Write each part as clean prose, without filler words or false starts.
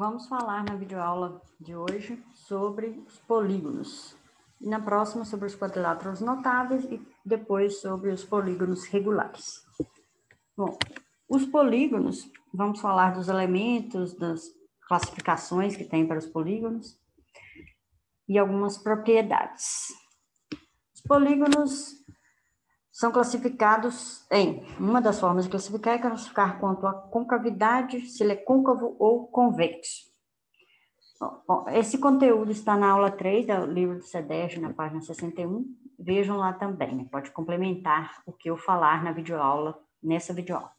vamos falar na videoaula de hoje sobre os polígonos. E na próxima sobre os quadriláteros notáveis e depois sobre os polígonos regulares. Bom, os polígonos, vamos falar dos elementos, das classificações que tem para os polígonos e algumas propriedades. Os polígonos são classificados em, uma das formas de classificar é classificar quanto à concavidade, se ele é côncavo ou convexo. Bom, esse conteúdo está na aula 3 do livro do CEDERJ, na página 61. Vejam lá também, né? Pode complementar o que eu falar na videoaula, nessa videoaula.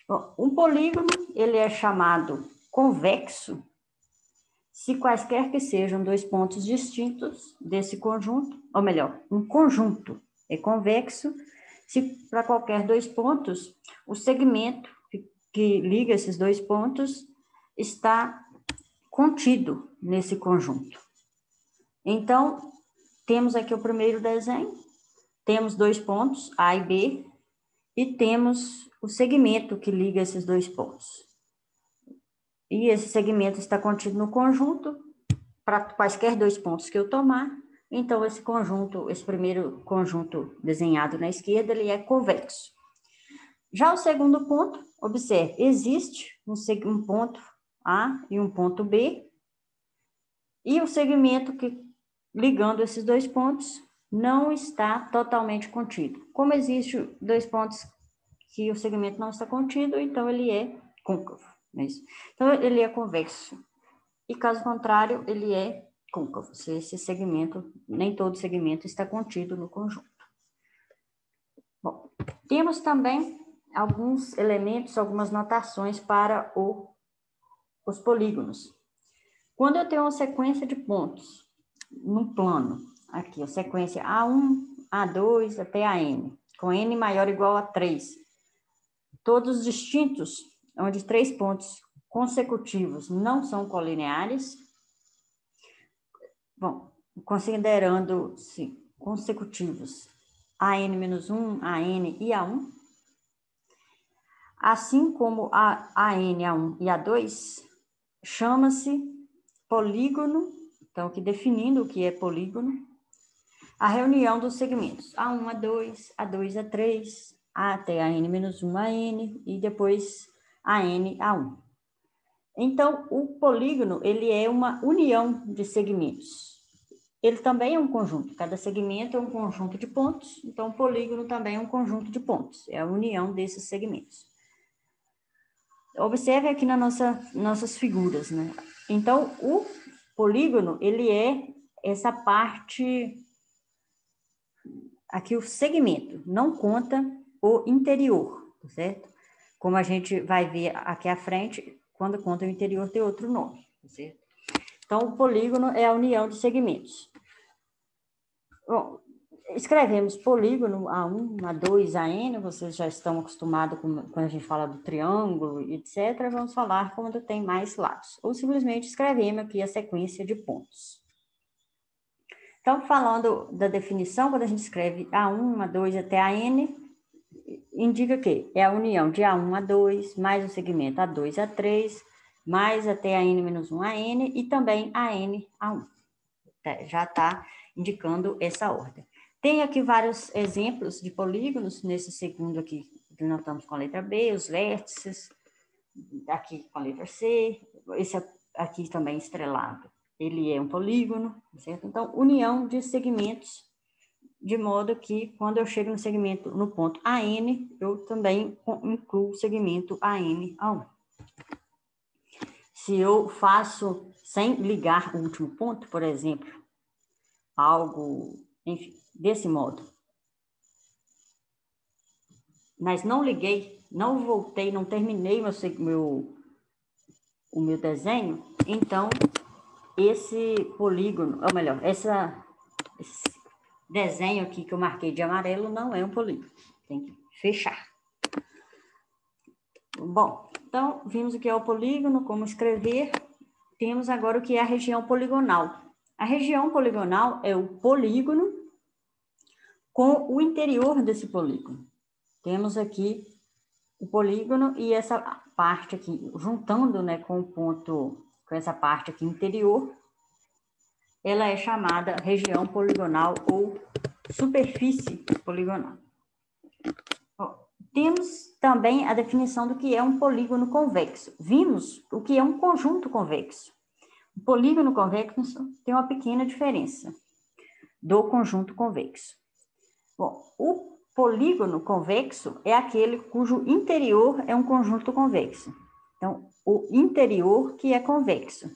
Bom, um polígono, ele é chamado convexo se quaisquer que sejam dois pontos distintos desse conjunto, ou melhor, um conjunto é convexo se para qualquer dois pontos o segmento que liga esses dois pontos está contido nesse conjunto. Então, temos aqui o primeiro desenho, temos dois pontos, A e B, e temos o segmento que liga esses dois pontos. E esse segmento está contido no conjunto, para quaisquer dois pontos que eu tomar, então esse conjunto, esse primeiro conjunto desenhado na esquerda, ele é convexo. Já o segundo ponto, observe, existe um ponto A e um ponto B, e o segmento que ligando esses dois pontos não está totalmente contido. Como existem dois pontos que o segmento não está contido, então ele é côncavo. Não é isso? Então ele é convexo. E caso contrário, ele é côncavo. Se esse segmento, nem todo segmento está contido no conjunto. Bom, temos também alguns elementos, algumas notações para os polígonos. Quando eu tenho uma sequência de pontos num plano, aqui, a sequência A1, A2 até AN, com N maior ou igual a 3, todos distintos, onde 3 pontos consecutivos não são colineares. Bom, considerando-se consecutivos AN-1, AN e A1, assim como a AN, A1 e A2, chama-se polígono, então aqui definindo o que é polígono, a reunião dos segmentos A1, A2, A2, A3, A até AN-1, AN e depois AN, A1. Então, o polígono, ele é uma união de segmentos. Ele também é um conjunto, cada segmento é um conjunto de pontos, então o polígono também é um conjunto de pontos, é a união desses segmentos. Observe aqui nas nossas figuras, né? Então, o polígono, ele é essa parte, aqui o segmento, não conta o interior, certo? Como a gente vai ver aqui à frente, quando conta o interior tem outro nome, certo? Então, o polígono é a união de segmentos. Bom, escrevemos polígono A1, A2, AN, vocês já estão acostumados com quando a gente fala do triângulo, etc. Vamos falar quando tem mais lados. Ou simplesmente escrevemos aqui a sequência de pontos. Então, falando da definição, quando a gente escreve A1, A2 até AN, indica que é a união de A1 a 2, mais o segmento A2 a 3, mais até AN-1 AN e também AN a 1. Já está indicando essa ordem. Tem aqui vários exemplos de polígonos, nesse segundo aqui, que nós estamos com a letra B, os vértices, aqui com a letra C, esse aqui também estrelado, ele é um polígono, certo? Então, união de segmentos, de modo que quando eu chego no segmento, no ponto AN, eu também incluo o segmento AN a 1. Se eu faço sem ligar o último ponto, por exemplo, algo, enfim, desse modo, mas não liguei, não voltei, não terminei o meu desenho, então esse polígono, ou melhor, esse desenho aqui que eu marquei de amarelo não é um polígono, tem que fechar. Bom, então vimos o que é o polígono, como escrever, temos agora o que é a região poligonal. A região poligonal é o polígono com o interior desse polígono. Temos aqui o polígono e essa parte aqui, juntando, né, com o ponto, com essa parte aqui interior, ela é chamada região poligonal ou superfície poligonal. Temos também a definição do que é um polígono convexo. Vimos o que é um conjunto convexo. O polígono convexo tem uma pequena diferença do conjunto convexo. Bom, o polígono convexo é aquele cujo interior é um conjunto convexo. Então, o interior que é convexo,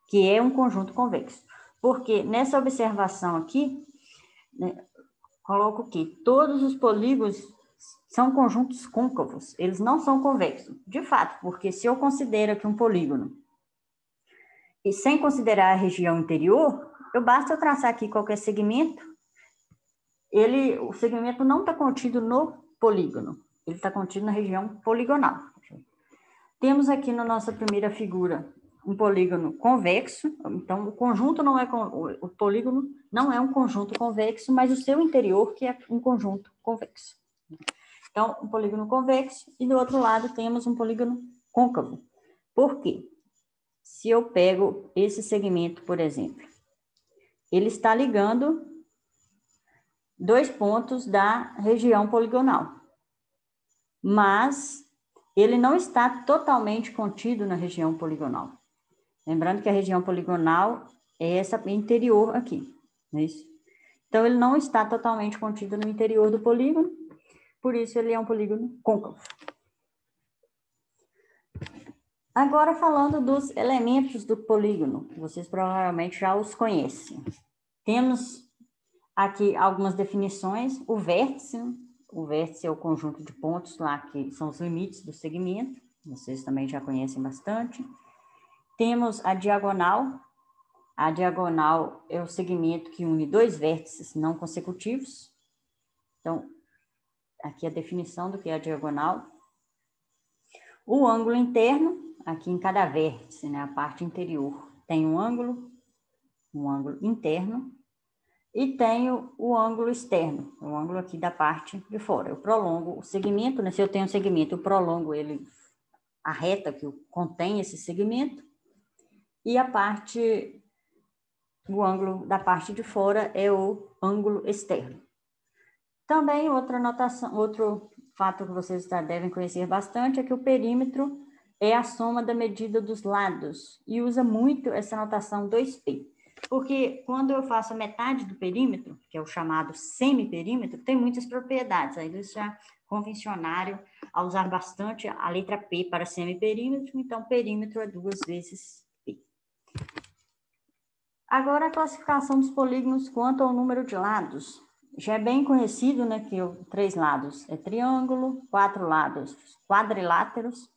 que é um conjunto convexo. Porque nessa observação aqui, né, coloco que todos os polígonos são conjuntos côncavos, eles não são convexos. De fato, porque se eu considero que um polígono, e sem considerar a região interior, basta eu traçar aqui qualquer segmento, o segmento não está contido no polígono, ele está contido na região poligonal. Temos aqui na nossa primeira figura um polígono convexo, então o conjunto não é, o polígono não é um conjunto convexo, mas o seu interior que é um conjunto convexo. Então, um polígono convexo, e do outro lado temos um polígono côncavo. Por quê? Se eu pego esse segmento, por exemplo, ele está ligando dois pontos da região poligonal, mas ele não está totalmente contido na região poligonal. Lembrando que a região poligonal é essa interior aqui, não é isso? Então, ele não está totalmente contido no interior do polígono, por isso ele é um polígono côncavo. Agora, falando dos elementos do polígono, vocês provavelmente já os conhecem. Temos aqui algumas definições. O vértice é o conjunto de pontos lá que são os limites do segmento, vocês também já conhecem bastante. Temos a diagonal. A diagonal é o segmento que une dois vértices não consecutivos. Então, aqui a definição do que é a diagonal. O ângulo interno, aqui em cada vértice, né, a parte interior, tem um ângulo interno, e tenho o ângulo externo, o ângulo aqui da parte de fora. Eu prolongo o segmento, né, se eu tenho um segmento, eu prolongo ele, a reta que contém esse segmento, e o ângulo da parte de fora é o ângulo externo. Também outra notação, outro fato que vocês devem conhecer bastante é que o perímetro é a soma da medida dos lados, e usa muito essa notação 2π, porque quando eu faço a metade do perímetro, que é o chamado semiperímetro, tem muitas propriedades, aí eles já convencionaram a usar bastante a letra P para semiperímetro, então perímetro é 2 vezes π. Agora a classificação dos polígonos quanto ao número de lados. Já é bem conhecido, né, que 3 lados é triângulo, 4 lados quadriláteros.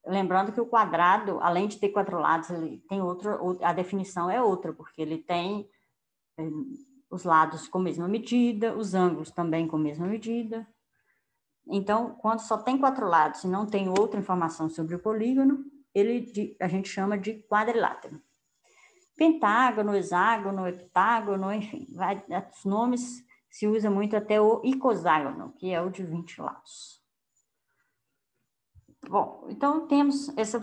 Lembrando que o quadrado, além de ter 4 lados, ele tem a definição é outra, porque ele tem os lados com a mesma medida, os ângulos também com a mesma medida. Então, quando só tem 4 lados e não tem outra informação sobre o polígono, a gente chama de quadrilátero. Pentágono, hexágono, heptágono, enfim, os nomes se usa muito até o icoságono, que é o de 20 lados. Bom, então temos essa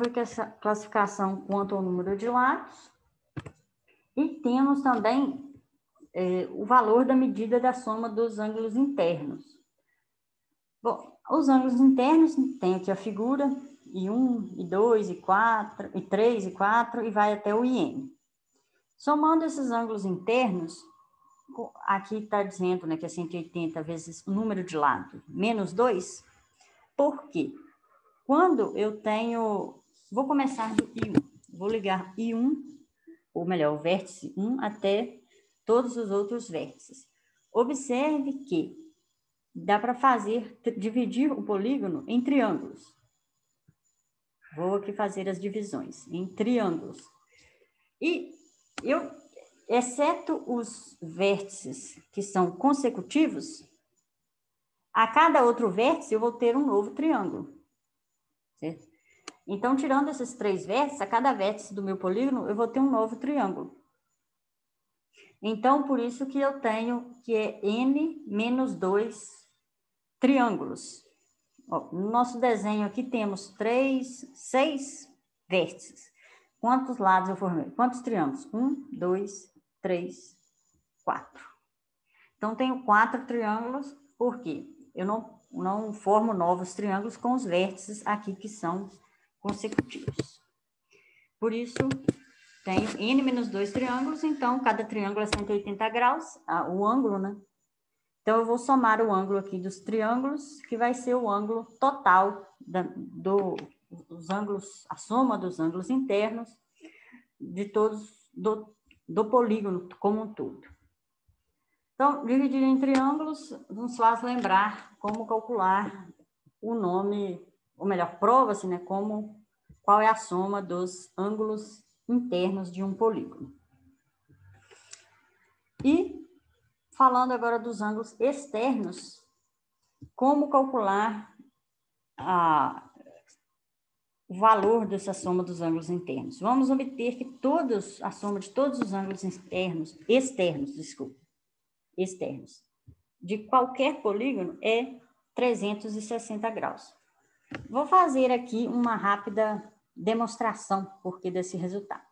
classificação quanto ao número de lados, e temos também o valor da medida da soma dos ângulos internos. Bom, os ângulos internos, tem aqui a figura, I1, I2, I4, I3, I4, e vai até o IN. Somando esses ângulos internos, aqui está dizendo, né, que é 180 vezes o número de lados, menos 2, por quê? Quando eu tenho, vou começar do I1, vou ligar I1, ou melhor, o vértice 1 até todos os outros vértices. Observe que dá para dividir o polígono em triângulos. Vou aqui fazer as divisões em triângulos. E exceto os vértices que são consecutivos, a cada outro vértice eu vou ter um novo triângulo. Certo? Então, tirando esses 3 vértices, a cada vértice do meu polígono, eu vou ter um novo triângulo. Então, por isso que eu tenho que é N menos 2 triângulos. Ó, no nosso desenho aqui temos 6 vértices. Quantos lados eu formei? Quantos triângulos? 1, 2, 3, 4. Então, tenho 4 triângulos, por quê? Eu não formo novos triângulos com os vértices aqui que são consecutivos. Por isso, tenho N menos 2 triângulos, então cada triângulo é 180 graus, o ângulo, né? Então, eu vou somar o ângulo aqui dos triângulos, que vai ser o ângulo total dos ângulos, a soma dos ângulos internos de todos do polígono como um todo. Então, dividir em triângulos nos faz lembrar como calcular o nome, ou melhor, prova-se, né, qual é a soma dos ângulos internos de um polígono. E, falando agora dos ângulos externos, como calcular o valor dessa soma dos ângulos internos? Vamos obter que a soma de todos os ângulos externos, de qualquer polígono é 360 graus. Vou fazer aqui uma rápida demonstração porque desse resultado.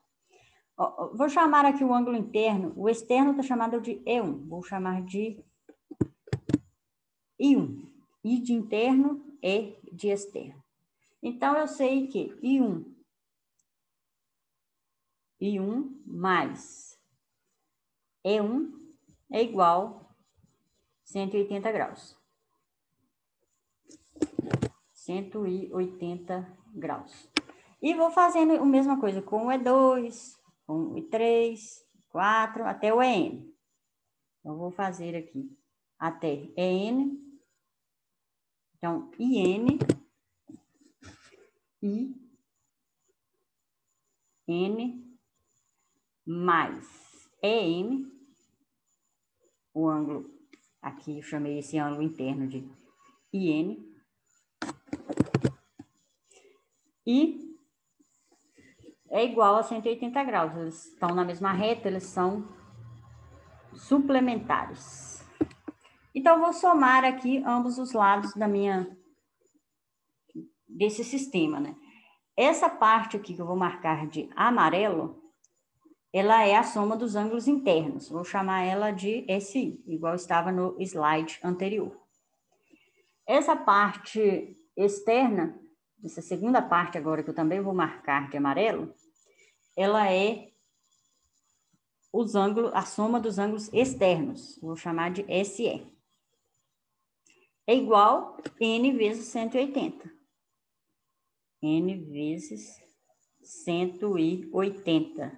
Vou chamar aqui o ângulo interno, o externo está chamado de E1, vou chamar de I1. I de interno, E de externo. Então, eu sei que I1 mais E1 é igual a 180 graus. 180 graus. E vou fazendo a mesma coisa com o E2, com o E3, 4, até o EN. Então, vou fazer aqui até EN. Então, IN, IN, mais EN, o ângulo, aqui eu chamei esse ângulo interno de IN, e é igual a 180 graus. Eles estão na mesma reta, eles são suplementares. Então, eu vou somar aqui ambos os lados desse sistema, né? Essa parte aqui que eu vou marcar de amarelo, ela é a soma dos ângulos internos. Vou chamar ela de SI, igual estava no slide anterior. Essa parte externa, essa segunda parte agora que eu também vou marcar de amarelo, ela é a soma dos ângulos externos. Vou chamar de SE. É igual a N vezes 180. N vezes 180.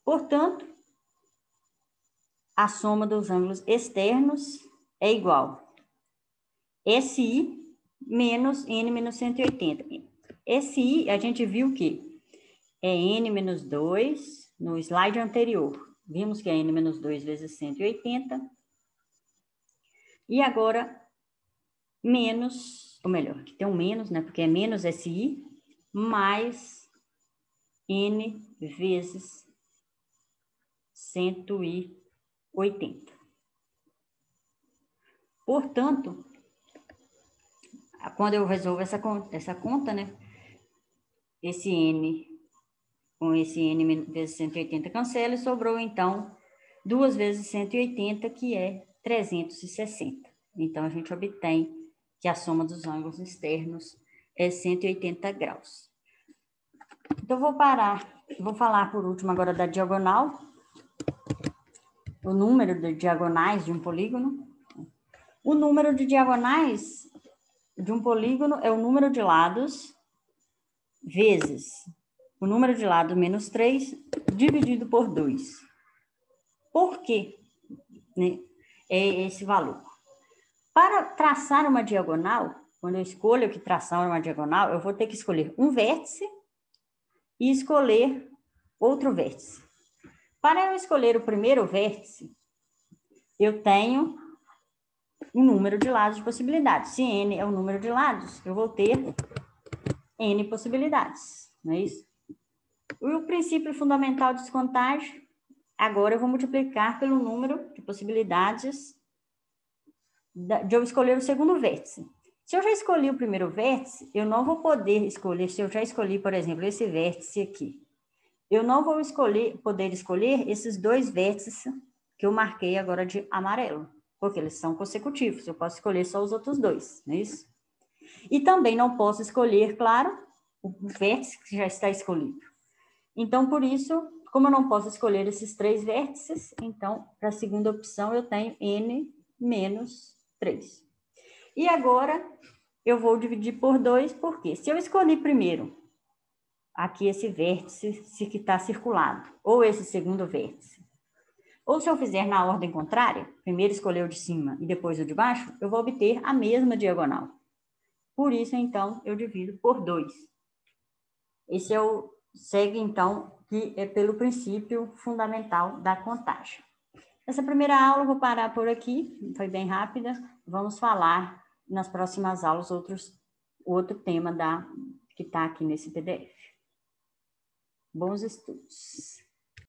Portanto, a soma dos ângulos externos é igual a SI menos N menos 180. SI, a gente viu que é N menos 2 no slide anterior. Vimos que é N menos 2 vezes 180. E agora, menos, ou melhor, aqui tem um menos, né? Porque é menos SI mais N vezes 180. Portanto, quando eu resolvo essa conta, né? Esse N com esse N vezes 180 cancela e sobrou, então, 2 vezes 180, que é 360. Então, a gente obtém que a soma dos ângulos externos é 180 graus. Então, vou falar por último agora da diagonal, o número de diagonais de um polígono. O número de diagonais de um polígono é o número de lados vezes o número de lados menos 3 dividido por 2. Por quê, né, é esse valor? Para traçar uma diagonal, quando eu escolho que traçar uma diagonal, eu vou ter que escolher um vértice e escolher outro vértice. Para eu escolher o primeiro vértice, eu tenho um número de lados de possibilidades. Se N é o número de lados, eu vou ter N possibilidades, não é isso? O princípio fundamental de descontagem, agora eu vou multiplicar pelo número de possibilidades de eu escolher o segundo vértice. Se eu já escolhi o primeiro vértice, eu não vou poder escolher, se eu já escolhi, por exemplo, esse vértice aqui, eu não vou poder escolher esses dois vértices que eu marquei agora de amarelo, porque eles são consecutivos, eu posso escolher só os outros dois, não é isso? E também não posso escolher, claro, o vértice que já está escolhido. Então, por isso, como eu não posso escolher esses três vértices, então, para a segunda opção, eu tenho n menos 3. E agora, eu vou dividir por 2, porque se eu escolhi primeiro aqui esse vértice que está circulado, ou esse segundo vértice, ou se eu fizer na ordem contrária, primeiro escolher o de cima e depois o de baixo, eu vou obter a mesma diagonal. Por isso, então, eu divido por 2. Esse é o segue, então, que é pelo princípio fundamental da contagem. Essa primeira aula eu vou parar por aqui, foi bem rápida. Vamos falar nas próximas aulas outro tema que está aqui nesse PDF. Bons estudos!